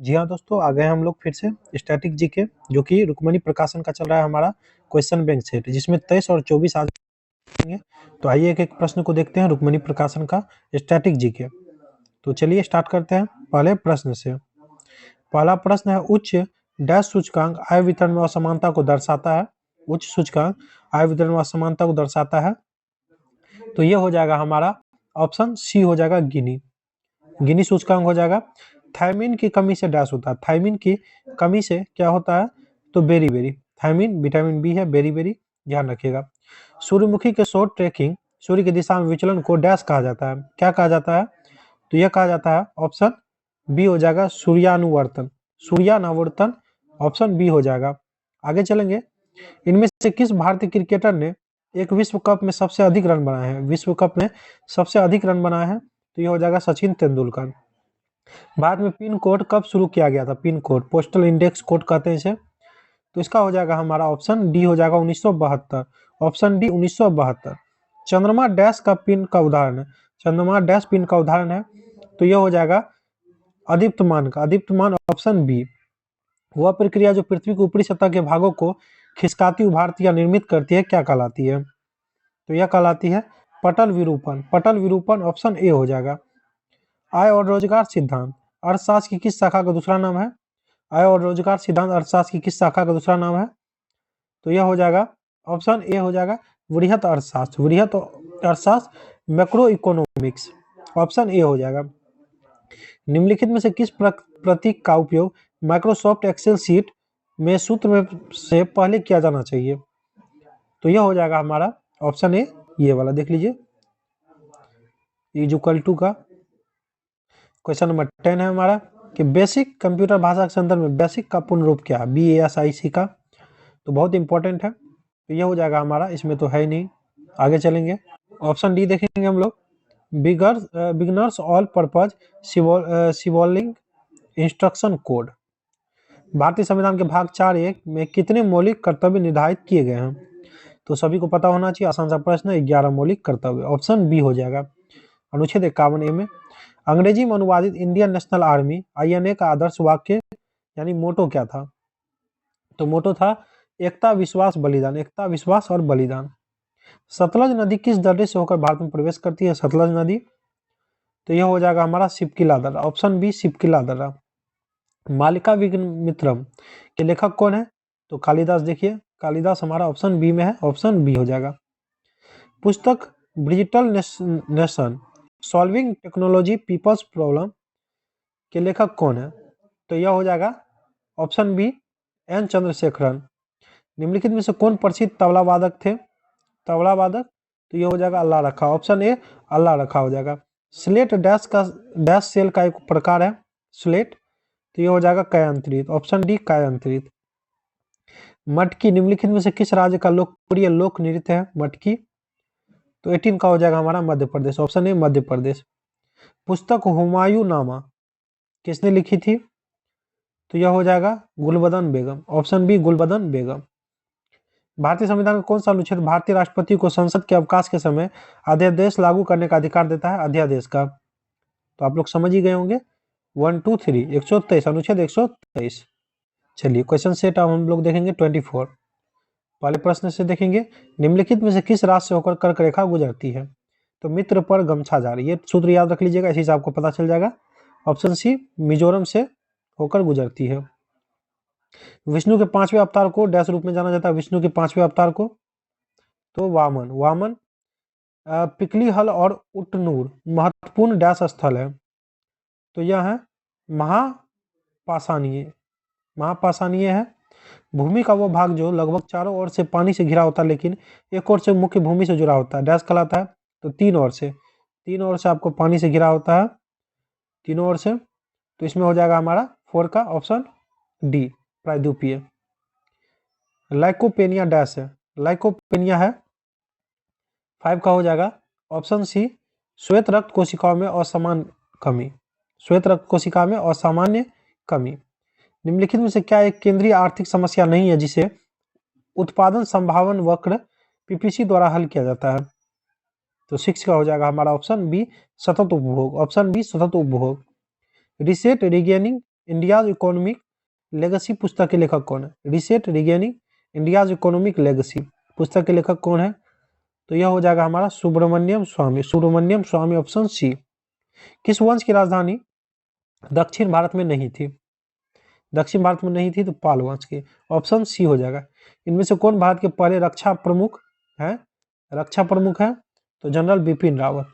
जी हाँ दोस्तों, आ गए हम लोग फिर से स्टैटिक जीके, जो कि रुक्मणी प्रकाशन का चल रहा है हमारा क्वेश्चन बैंक सेट, जिसमें 23 और 24 आ जाएंगे। तो आइए एक एक प्रश्न को देखते हैं रुक्मणी प्रकाशन का स्टैटिक जीके। तो चलिए स्टार्ट करते हैं पहले प्रश्न से। पहला प्रश्न है, उच्च डैश सूचकांक आय वितरण में असमानता को दर्शाता है। उच्च सूचकांक आय वितरण में असमानता को दर्शाता है, तो ये हो जाएगा हमारा ऑप्शन सी हो जाएगा गिनी। गिनी सूचकांक हो जाएगा। थायमिन की कमी से डैश होता है। थायमिन की कमी से क्या होता है, तो beriberi. Thiamine vitamin B है, बेरी बेरी, ध्यान रखिएगा। सूर्यमुखी के शॉर्ट ट्रैकिंग, सूर्य की दिशा में विचलन को डैश कहा जाता है। क्या कहा जाता है, तो यह कहा जाता है ऑप्शन बी हो जाएगा सूर्यानुवर्तन। सूर्यानुवर्तन ऑप्शन बी हो जाएगा। आगे चलेंगे। इनमें से किस भारतीय क्रिकेटर ने एक विश्व कप में सबसे अधिक रन बनाए हैं। विश्व कप में सबसे अधिक रन बनाए हैं, तो यह हो जाएगा सचिन तेंदुलकर। भारत में पिन कोड कब शुरू किया गया था। Pin code, postal index code कहते हैं इसे। तो इसका हो जाएगा हमारा ऑप्शन डी हो जाएगा 1972। Option D 1972। चंद्रमा डैश का पिन का उदाहरण है। चंद्रमा डैश पिन का उदाहरण है, तो यह हो जाएगा अदीप्तमान का। अदीप्तमान ऑप्शन बी। वह प्रक्रिया जो पृथ्वी की ऊपरी सतह के भागों को खिसकाती, उभारती या निर्मित करती है, क्या कहलाती है, तो यह कहलाती है पटल विरूपण। पटल विरूपण ऑप्शन ए हो जाएगा। आय और रोजगार सिद्धांत अर्थशास्त्र की किस शाखा का दूसरा नाम है। आय और रोजगार सिद्धांत अर्थशास्त्र की किस शाखा का दूसरा नाम है, तो यह हो जाएगा ऑप्शन ए हो जाएगा वृहत अर्थशास्त्र। वृहत अर्थशास्त्र मैक्रो इकोनॉमिक्स, ऑप्शन ए हो जाएगा। निम्नलिखित में से किस प्रतीक का उपयोग माइक्रोसॉफ्ट एक्सेल शीट में सूत्र में से पहले किया जाना चाहिए, तो यह हो जाएगा हमारा ऑप्शन ए, ये वाला देख लीजिए, इक्वल टू का। क्वेश्चन नंबर 10 है हमारा कि बेसिक कंप्यूटर भाषा के संदर्भ में बेसिक का पूर्ण रूप क्या है। BASIC का, तो बहुत इंपॉर्टेंट है, तो यह हो जाएगा हमारा, इसमें तो है ही नहीं। आगे चलेंगे, ऑप्शन डी देखेंगे हम लोग, beginners all purpose symbolic instruction code. भारतीय संविधान के भाग 4(1) में कितने मौलिक कर्तव्य निर्धारित किए गए हैं, तो सभी को पता होना चाहिए, आसान सा प्रश्न है, 11 मौलिक कर्तव्य। ऑप्शन बी हो जाएगा। अनुच्छेद 51(a) में अंग्रेजी में अनुवादित इंडियन नेशनल आर्मी INA का आदर्श वाक्य यानी मोटो क्या था, तो मोटो था एकता विश्वास बलिदान। एकता विश्वास और बलिदान। सतलज नदी किस दर्रे से होकर भारत में प्रवेश करती है। सतलज नदी, तो यह हो जाएगा हमारा शिवकिला दर्रा। ऑप्शन बी शिवकिला दर्रा। मालिका विघ्नमित्रम के लेखक कौन है, तो कालिदास। देखिए कालिदास हमारा ऑप्शन बी में है, ऑप्शन बी हो जाएगा। पुस्तक digital nation solving technology peoples problem के लेखक कौन है, तो यह हो जाएगा ऑप्शन बी एन चंद्रशेखरन। निम्नलिखित में से कौन प्रसिद्ध तबला वादक थे। तबला वादक, तो यह हो जाएगा अल्लाह रखा। ऑप्शन ए अल्लाह रखा हो जाएगा। स्लेट डैश का डैश सेल का एक प्रकार है। स्लेट, तो यह हो जाएगा कायांतरित। Option D कायांतरित। मटकी निम्नलिखित में से किस राज्य का लोकप्रिय लोक नृत्य है। मटकी, तो 18 का हो जाएगा हमारा मध्य प्रदेश। Option A Madhya Pradesh. पुस्तक हुमायूं नामा किसने लिखी थी, तो यह हो जाएगा गुलबदन बेगम। ऑप्शन बी गुलबदन बेगम। भारतीय संविधान का कौन सा अनुच्छेद भारतीय राष्ट्रपति को संसद के अवकाश के समय अध्यादेश लागू करने का अधिकार देता है। अध्यादेश का, तो आप लोग समझ ही गए होंगे। 1 2 3 123, अनुच्छेद 123। चलिए क्वेश्चन सेट हम लोग देखेंगे 24। पहले प्रश्न से देखेंगे, निम्नलिखित में से किस राशि से होकर कर्क रेखा गुजरती है, तो मित्र पर गमछा जारी। ये सूत्र याद रख लीजिएगा, इसी से आपको पता चल जाएगा। ऑप्शन सी मिजोरम से होकर गुजरती है। विष्णु के 5वें अवतार को डैश रूप में जाना जाता है। विष्णु के 5वें अवतार को, तो वामन। वामन पिकली हल और उट्टनूर महत्वपूर्ण डैश स्थल है, तो यह है महापाषाणीय। महापाषाणीय है। भूमि का वो भाग जो लगभग चारों ओर से पानी से घिरा होता है, लेकिन एक ओर से मुख्य भूमि से जुड़ा होता है, डैश कहलाता है, तो तीन ओर से आपको पानी से घिरा होता है, तीनों ओर से, तो इसमें हो जाएगा हमारा 4 का ऑप्शन डी प्रायद्वीपीय। लाइकोपेनिया डैश है। लाइकोपेनिया है 5 का हो जाएगा ऑप्शन सी श्वेत रक्त कोशिकाओं में असमान कमी। श्वेत रक्त कोशिका में असामान्य कमी। निम्नलिखित में से क्या एक केंद्रीय आर्थिक समस्या नहीं है जिसे उत्पादन संभावन वक्र PPC द्वारा हल किया जाता है, तो 6 का हो जाएगा हमारा ऑप्शन बी सतत उपभोग। ऑप्शन बी सतत उपभोग। Reset regaining India's economic legacy पुस्तक के लेखक कौन है? Reset regaining India's economic legacy पुस्तक के लेखक कौन है? तो यह हो जाएगा हमारा सुब्रमण्यम स्वामी। सुब्रमण्यम स्वामी ऑप्शन सी। किस वंश की राजधानी दक्षिण भारत में नहीं थी? दक्षिण भारत में नहीं थी तो पाल वंश की, ऑप्शन सी हो जाएगा। इनमें से कौन भारत के पहले रक्षा प्रमुख है? रक्षा प्रमुख है तो general Bipin Rawat.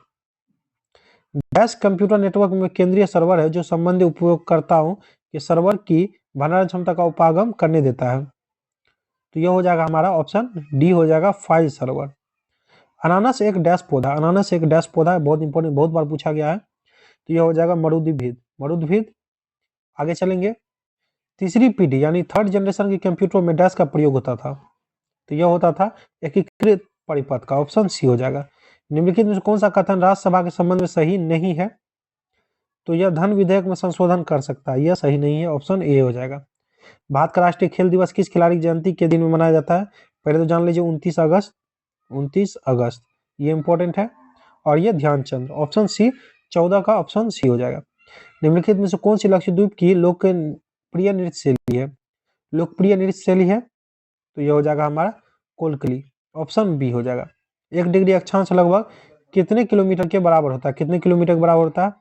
Dash computer network में केंद्रीय सर्वर है जो संबंधित उपयोगकर्ताओं के सर्वर की भंडारण क्षमता का उपागम करने देता है। तो यह हो जाएगा हमारा ऑप्शन डी हो जाएगा, फाइल सर्वर। अनानास एक डैश पौधा, अनानास एक डैश पौधा है, बहुत इंपॉर्टेंट, बहुत बार पूछा गया है। तो यह हो जाएगा मरुद्भिद, मरुद्भिद। आगे चलेंगे, तीसरी पीढ़ी यानी थर्ड जनरेशन के कंप्यूटर में डैश का प्रयोग होता था। तो यह होता था एकीकृत परिपथ का, ऑप्शन सी हो जाएगा। निम्नलिखित में से कौन सा कथन राज्यसभा के संबंध में सही नहीं है? तो यह धन विधेयक में संशोधन कर सकता है, यह सही नहीं है, ऑप्शन ए हो जाएगा। भारत का राष्ट्रीय खेल दिवस किस खिलाड़ी की जयंती के दिन में मनाया जाता है? पहले तो जान लीजिए 29 अगस्त, 29 अगस्त, ये इंपॉर्टेंट है। और ये ध्यानचंद, ऑप्शन सी 14 का ऑप्शन सी हो जाएगा। निम्नलिखित में से कौन सी लक्षद्वीप की लोकप्रिय नृत्य शैली है? लोकप्रिय नृत्य शैली है तो यह हो जाएगा हमारा कोलकली, ऑप्शन बी हो जाएगा। 1 डिग्री अक्षांश लगभग कितने किलोमीटर के बराबर होता है? कितने किलोमीटर के बराबर होता है?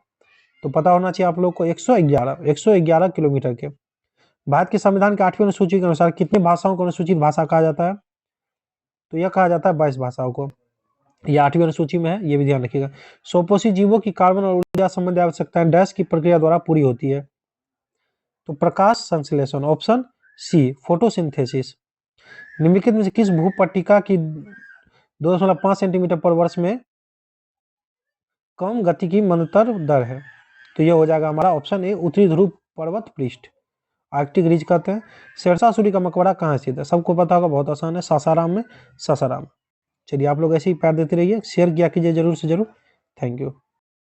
तो पता होना चाहिए आप लोग को 111 किलोमीटर के। भारत के संविधान के 8वीं अनुसूची के अनुसार कितनी भाषाओं को अनुसूचित भाषा कहा जाता है? तो यह कहा जाता है 22 भाषाओं को, यह 8वीं अनुसूची में है, ये भी ध्यान रखिएगा। स्वपोषी जीवों की कार्बन और ऊर्जा संबंधी आवश्यकताएं डैश की प्रक्रिया द्वारा पूरी होती है? तो प्रकाश संश्लेषण, ऑप्शन सी फोटोसिंथेसिस। निम्नलिखित में से किस भूपट्टिका की 2.5 सेंटीमीटर पर वर्ष में कम गति की मंतर दर है? तो यह हो जाएगा हमारा ऑप्शन ए उत्तरी ध्रुव पर्वत पृष्ठ, आर्कटिक रिज कहते हैं। शेरशाह सूरी का मकबरा कहाँ स्थित है? सबको पता होगा, बहुत आसान है, सासाराम में, सासाराम। चलिए आप लोग ऐसे ही प्यार देते रहिए, शेयर किया कीजिए जरूर से जरूर। Thank you.